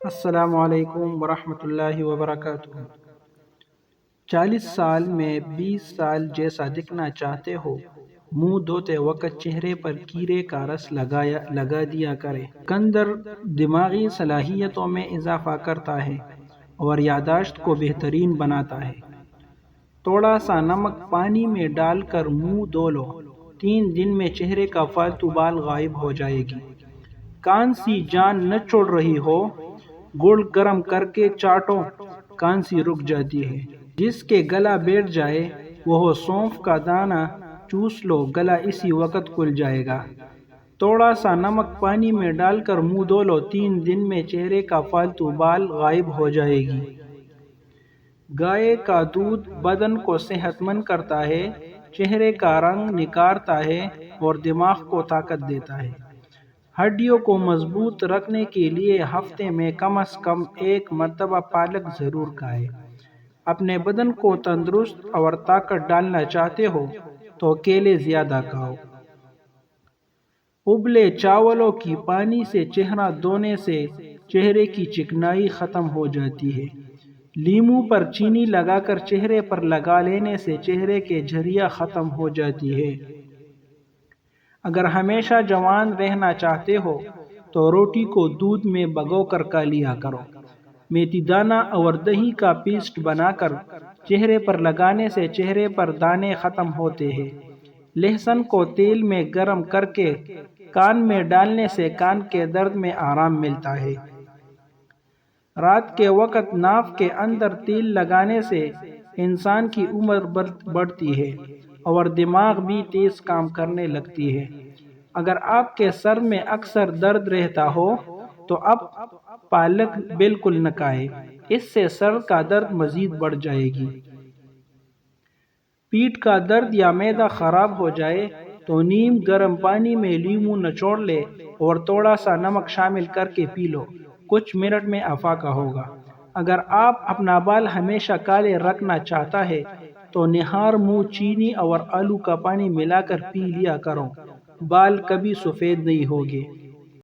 السلام علیکم ورحمۃ اللہ وبرکاتہ۔ 40 سال میں 20 سال جیسا دکھنا چاہتے ہو، منہ دھوتے وقت چہرے پر کیرے کا رس لگا دیا کرے۔ چقندر دماغی صلاحیتوں میں اضافہ کرتا ہے اور یادداشت کو بہترین بناتا ہے۔ تھوڑا سا نمک پانی میں ڈال کر منہ دھو لو، 3 دن میں چہرے کا فالتو بال غائب ہو جائے گی۔ کانسی جان نہ چھوڑ رہی ہو، گڑ گرم کر کے چاٹو، کانسی رک جاتی ہے۔ جس کے گلا بیٹھ جائے وہ سونف کا دانہ چوس لو، گلا اسی وقت کھل جائے گا۔ تھوڑا سا نمک پانی میں ڈال کر منہ دھو لو، 3 دن میں چہرے کا فالتو بال غائب ہو جائے گی۔ گائے کا دودھ بدن کو صحت مند کرتا ہے، چہرے کا رنگ نکھارتا ہے اور دماغ کو طاقت دیتا ہے۔ ہڈیوں کو مضبوط رکھنے کے لیے ہفتے میں کم از کم 1 مرتبہ پالک ضرور کھائیں۔ اپنے بدن کو تندرست اور طاقت ڈالنا چاہتے ہو تو کیلے زیادہ کھاؤ۔ ابلے چاولوں کی پانی سے چہرہ دھونے سے چہرے کی چکنائی ختم ہو جاتی ہے۔ لیموں پر چینی لگا کر چہرے پر لگا لینے سے چہرے کی جھریاں ختم ہو جاتی ہے۔ اگر ہمیشہ جوان رہنا چاہتے ہو تو روٹی کو دودھ میں بھگو کر کھا لیا کرو۔ میتھی دانہ اور دہی کا پیسٹ بنا کر چہرے پر لگانے سے چہرے پر دانے ختم ہوتے ہیں۔ لہسن کو تیل میں گرم کر کے کان میں ڈالنے سے کان کے درد میں آرام ملتا ہے۔ رات کے وقت ناک کے اندر تیل لگانے سے انسان کی عمر بڑھتی ہے اور دماغ بھی تیز کام کرنے لگتی ہے۔ اگر آپ کے سر میں اکثر درد رہتا ہو تو اب پالک بالکل نہ کھائیں، اس سے سر کا درد مزید بڑھ جائے گی۔ پیٹ کا درد یا معدہ خراب ہو جائے تو نیم گرم پانی میں لیموں نچوڑ لے اور تھوڑا سا نمک شامل کر کے پی لو، کچھ منٹ میں افاقہ ہوگا۔ اگر آپ اپنا بال ہمیشہ کالے رکھنا چاہتا ہے تو نہار منہ چینی اور آلو کا پانی ملا کر پی لیا کرو، بال کبھی سفید نہیں ہوگے۔